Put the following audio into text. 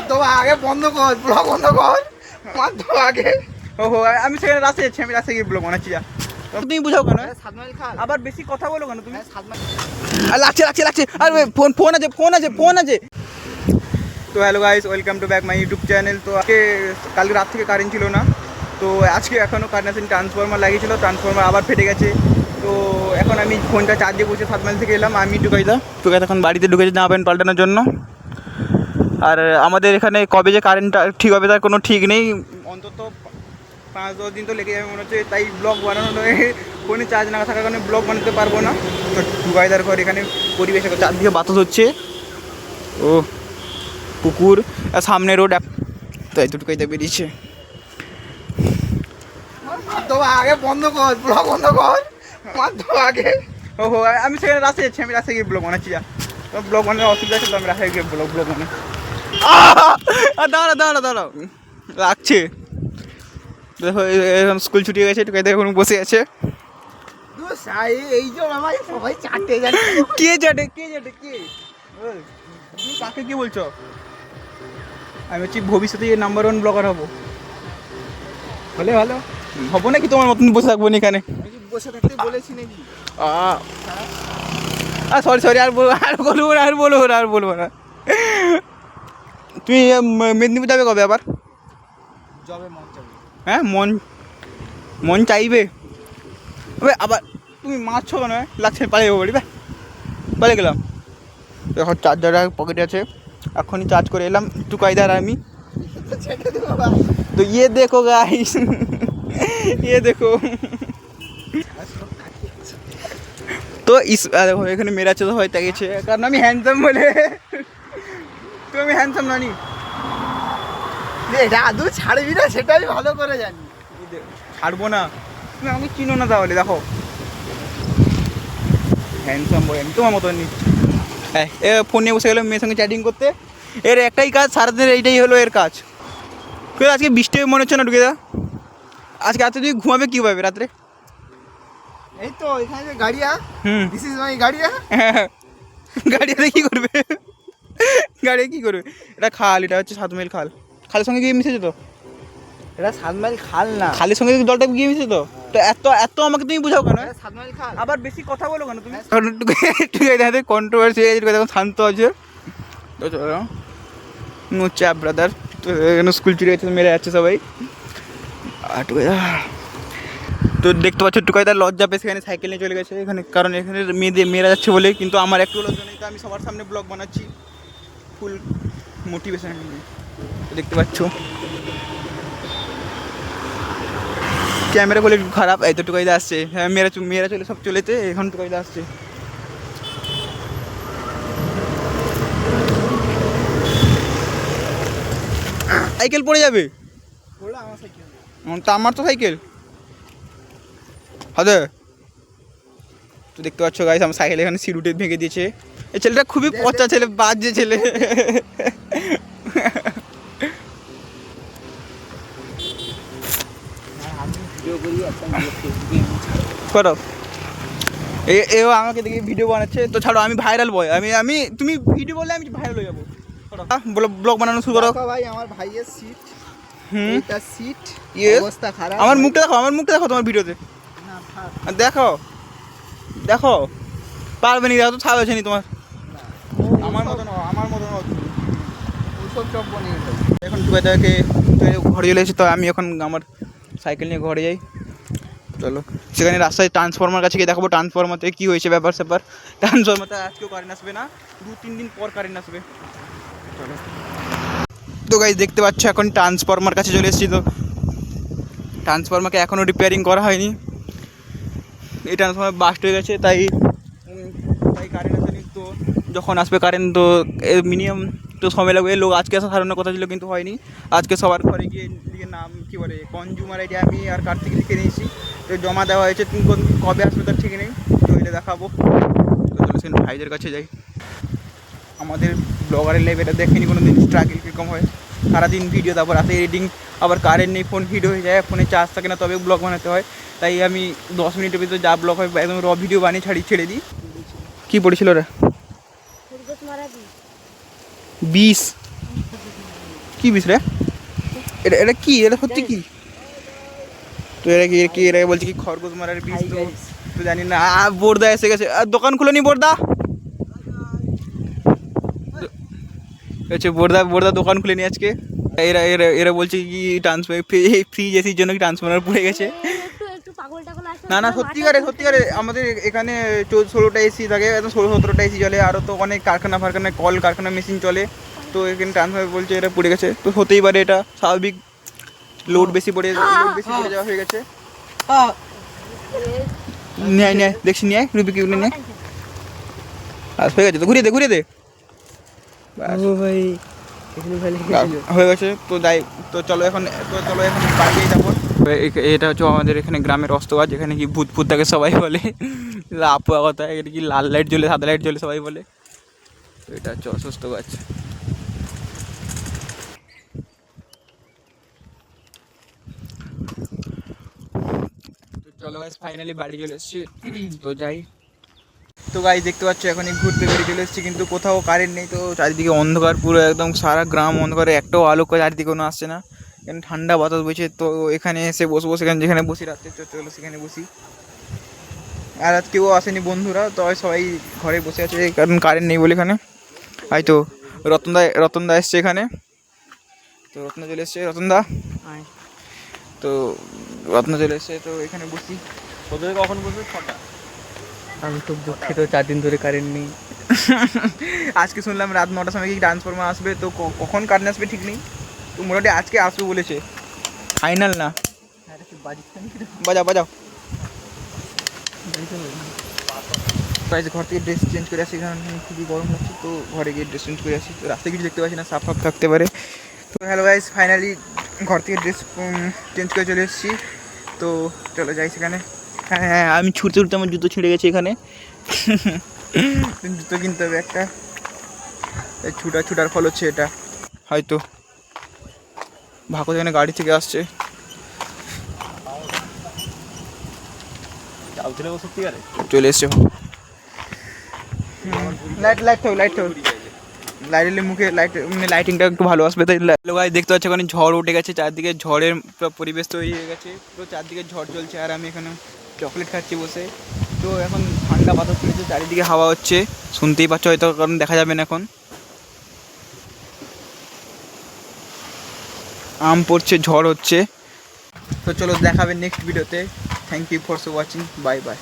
তো আগে বন্ধ কর, ব্লগ বন্ধ কর, মার তো আগে। ওহো, আমি সেখানে রাস্তায় যাচ্ছি, আমি রাস্তায় গিয়ে ব্লগ বানাচ্ছি। যা তুমি বুঝাও কেন? 7 মাইল খাল। আবার বেশি কথা বলো কেন তুমি? 7 মাইল। আর লাগছে আর ফোন আছে। তো hello guys, welcome to back my YouTube channel. তো আজকে কালকে রাত থেকে কারেন্ট ছিল না, তো আজকে এখনও কারেন্ট আসেনি। ট্রান্সফরমার লাগিয়েছিল, ট্রান্সফরমার আবার ফেটে গেছে। তো এখন আমি ফোনটা চার্জে বসে 7 মাইল থেকে এলাম। আমি টুকাইদা এখন বাড়িতে ঢুকেছি জামা প্যান্ট পাল্টানোর জন্য। আর আমাদের এখানে কবে যে কারেন্টটা ঠিক হবে তার কোনো ঠিক নেই, অন্তত 5-10 দিন তো লেগে যাবে মনে হচ্ছে। তাই ব্লগ বানানো নয়, ফোনে চার্জ না থাকার কারণে ব্লগ বানাতে পারবো না। তো টুকাইদার ঘর এখানে পরিবেশ চারদিকে বাতাস হচ্ছে, ও পুকুর আর সামনে রোড, তাই তো টুকাইদা বেরিয়েছে। তো আগে বন্ধ কর, ব্লগ বন্ধ কর, মার তো আগে। ওহো, আমি সেখানে রাস্তায় যাচ্ছি, আমি রাস্তায় গিয়ে ব্লগ বানাচ্ছি। যা ব্লগ বানানোর অসুবিধা আছে, তো আমি রাস্তায় গিয়ে ব্লগ বানাই। দাঁড়াও লাগছে। দেখো এখন স্কুল ছুটি হয়ে গেছে, টুকাইদা এখন বসে আছে। এই যে আমার সবাই চাটে জানে। কে জাটে তুমি কাকে কি বলছো? আমি হচ্ছি ভবিষ্যতে নাম্বার 1 ব্লগার হবো। বলে ভালো হবো নাকি তোমার মতন বসে থাকবো না এখানে? বসে থাকতে বলেছি নাকি? সরি আর বলবো না। তুমি মেদিনীপুর যাবে কবে আবার? জবে মন চাবে। হ্যাঁ, মন চাইবে আবার। তুমি মারছো কেন? লাগছে, পালিয়ে যাবো বাড়ি, পালিয়ে গেলাম। এখন চার্জার পকেটে আছে, এখনই চার্জ করে এলাম টুকাইদার আমি। তো দেখো গাইস, দেখো। তো দেখো এখানে মেরা আছে, তো হয়তো গেছে কারণ আমি হ্যান্ডসাম বলে। তো আমি হ্যান্ডসাম নানি, দাদু ছাড়বি না সেটাই ভালো করে জানি। ছাড়বো না, তুমি আমাকে চিনো না তাহলে। দেখো হ্যান্ডসাম বয় আমি, তোমার মতন নি। হ্যাঁ, ফোন নিয়ে বসে গেলো মেয়ের সঙ্গে চ্যাটিং করতে। এর একটাই কাজ সারাদিন, এইটাই হলো এর কাজ। আজকে বৃষ্টি মনে হচ্ছে না টুকেদা? আজকে রাত্রে তুই ঘুমাবে কীভাবে রাত্রে? এই তো এখানে যে গাড়িয়া, দিস ইজ মাই গাড়িয়া। গাড়িয়াতে কী করবে? এটা খাল, এটা হচ্ছে 7 মাইল খাল। খালের সঙ্গে গিয়ে মিশেছে তো? এটা 7 মাইল খাল না, খালের সঙ্গে জলটা গিয়ে মিশেছে তো? তো এত আমাকে তুমি বুঝাও কেন? 7 মাইল খাল। আবার বেশি কথা বলো কেন তুমি? কারণ একটু কন্ট্রোভার্সি এখন শান্ত আছে। তো চলো, নো চ্যাপ ব্রাদার। তো এখানে স্কুল ছুটি আছে, মেরে যাচ্ছে সবাই। আর তো দেখতে পাচ্ছ টুকাইদার লজ্জা পেয়ে সেখানে সাইকেল নিয়ে চলে গেছে এখানে, কারণ এখানে মেয়েরা যাচ্ছে বলে। কিন্তু আমার একটু লজ্জা নেই, তো আমি সবার সামনে ব্লগ বানাচ্ছি ফুল মোটিভেশন নিয়ে। দেখতে পাচ্ছ ক্যামেরা বলে একটু খারাপ। এই তো টুকাইদা আসছে। হ্যাঁ, মেয়েরা চলে সব চলেছে, এখন টুকাইদা আসছে। সাইকেল পড়ে যাবে। তা আমার তো সাইকেল হবে। তো দেখতে পাচ্ছ গাইস, আমার সাইকেল এখানে সিট উঠে ভেঙে দিয়েছে। এই ছেলেটা খুবই পচা ছেলে, বাজে ছেলে। করো, এও আমাকে দেখে ভিডিও বানাচ্ছে। তো ছাড়ো, আমি ভাইরাল বয়। আমি তুমি ভিডিও বললে আমি ভাইরাল হয়ে যাবো। বলো, ব্লগ বানানো শুরু করো। ভাই আমার ভাইয়ের সিট, এটা সিট, অবস্থা খারাপ। আমার মুখটা দেখো তোমার ভিডিওতে। দেখো পারবে নি? দেখো তো ছাড় হয়েছে নি তোমার। আমার মতন ওসব চপ বানিয়ে এখন টুকাইদাকে ঘরে চলে এসেছি। তো আমি এখন আমার সাইকেল নিয়ে ঘরে যাই। চলো, সেখানে রাস্তায় ট্রান্সফরমার কাছে গিয়ে দেখাবো ট্রান্সফরমারতে কী হয়েছে ব্যাপার স্যাপার। ট্রান্সফরমারতে আজকেও কারেন্ট আসবে না, 2-3 দিন পর কারেন্ট আসবে। চলো, তো গাইস দেখতে পাচ্ছ এখন ট্রান্সফরমার কাছে চলে এসেছি। তো ট্রান্সফরমারকে এখনও রিপেয়ারিং করা হয়নি। এই ট্রান্সফরমার বাস্ট হয়ে গেছে, তাই কারেন্ট আসেনি। তো যখন আসবে কারেন্ট, তো মিনিমাম তো সময় লাগবে। লোক আজকে আসার ধারণার কথা ছিল, কিন্তু হয়নি। আজকে সবার ঘরে গিয়ে নাম কী বলে কনজিউমার আইডি আমি আর কার্তিক লিখে নিয়েছি। তো জমা দেওয়া হয়েছে, তুমি কবে আসবে তার ঠিক নেই। তো এটা দেখাবো। তো চলো সেখানে ভাইদের কাছে যাই। আমাদের ব্লগারের লাইফ এটা দেখেনি কোনো দিন, স্ট্রাগল কীরকম হয়। সারাদিন ভিডিও, তারপর রাতে এডিটিং, আবার কারেন্ট নেই, ফোন হিট হয়ে যায়, ফোনে চার্জ থাকে না, তবে ব্লগ বানাতে হয়। তাই আমি 10 মিনিটের ভিতরে যা ব্লগ হয় একদম র ভিডিও বানিয়ে ছেড়ে দিই। কী পড়েছিল রে? 20 কি বিষ রে? এটা এটা কি, এটা সত্যি কি? তো এরা কি কি এরা বলছে কি খরগোশ মারার বিষ, তো তো জানি না। বোরদা এসে গেছে, দোকান খুলে নি বোরদা। হচ্ছে বোরদা, বোরদা দোকান খুলে নি আজকে। এরা এরা এরা বলছে কি ট্রান্সফার ফ্রিজ এসির জন্য কি ট্রান্সফার পড়ে গেছে। না না সত্যিকারে সত্যিকারে আমাদের এখানে 16টা এসি থাকে, একদম 16-17টা এসি চলে, আরও তো অনেক কারখানা ফারখানায় কল কারখানা মেশিন চলে, তো এখানে ট্রান্সফার বলছে এটা পড়ে গেছে, তো হতেই পারে এটা স্বাভাবিক, লোড বেশি পড়ে যাওয়া হয়ে গেছে। নেয় নেয় দেখছি নিয়ে রুবি কি নেয়, আর হয়ে গেছে তো ঘুরিয়ে দে ঘুরিয়ে দে। ভাই হয়ে গেছে তো যাই, তো চলো এখন বাড়িয়ে যাবো। এটা হচ্ছে আমাদের এখানে গ্রামের অস্ত গাছ, যেখানে কি ভূত ভূত থাকে সবাই বলে, আপু কথা, এটা কি লাল লাইট জ্বলে সাদা লাইট জ্বলে সবাই বলে, তো এটা হচ্ছে অসুস্থ গাছ। তো চলো গাইস ফাইনালি বাড়ি চলে এসেছি, তো যাই। তো গাইস দেখতে পাচ্ছ এখন ঘুরতে বেরিয়ে চলে এসেছি, কিন্তু কোথাও কারেন্ট নেই, তো চারিদিকে অন্ধকার পুরো একদম সারা গ্রাম অন্ধকারে, একটাও আলো চারিদিকে কোনো আসছে না, এখানে ঠান্ডা বাতাস বইছে, তো এখানে এসে বসবো, সেখানে যেখানে বসি রাত্রে চলো সেখানে বসি। আর আজ কেউ আসেনি বন্ধুরা, তো সবাই ঘরে বসে আছে কারণ কারেন্ট নেই বলে এখানে। এই তো রতনদা এসছে এখানে, তো রত্ন চলে এসছে, রতনদা তো রত্ন চলে এসছে, তো এখানে বসি। তোদের কখন বসবে? 6টা। আমি খুব দুঃখিত, 4 দিন ধরে কারেন্ট নেই। আজকে শুনলাম রাত 9টার সময় কি ট্রান্সফরমার আসবে, তো কখন কারেন্ট আসবে ঠিক নেই, তো মোটামুটি আজকে আসবে বলেছে, ফাইনাল না। বাজাও বাজাও। ঘর থেকে ড্রেস চেঞ্জ করে আসি, কারণ খুবই গরম লাগছে, তো ঘরে গিয়ে ড্রেস চেঞ্জ করে আসি, তো রাস্তায় কিছু দেখতে পাচ্ছি না, সাফ থাকতে পারে। তো হ্যালো গাইস, ফাইনালি ঘর থেকে ড্রেস চেঞ্জ করে চলে এসেছি, তো চলো যাই সেখানে। হ্যাঁ হ্যাঁ আমি ছুটতে ছুটতে আমার জুতো ছিঁড়ে গেছে এখানে, জুতো কিনতে হবে একটা, ছুটার ফল হচ্ছে এটা হয়তো। ভাগো এখানে গাড়ি থেকে আসছে, চলে এসছে। লাইট মুখে লাইট, মানে লাইটিংটা একটু ভালো আসবে, তাই গাছ দেখতে পাচ্ছি ওখানে ঝড় উঠে গেছে, চারদিকে ঝড়ের পরিবেশ তৈরি হয়ে গেছে, পুরো চারদিকে ঝড় চলছে, আর আমি এখানে চকলেট খাচ্ছি বসে, তো এখন ঠান্ডা বাতাস চলেছে, চারিদিকে হাওয়া হচ্ছে, শুনতেই পাচ্ছ হয়তো, কারণ দেখা যাবে না এখন। আম পড়ছে, ঝড় হচ্ছে, তো চলো দেখাবে নেক্সট ভিডিওতে। Thank you for watching, bye by.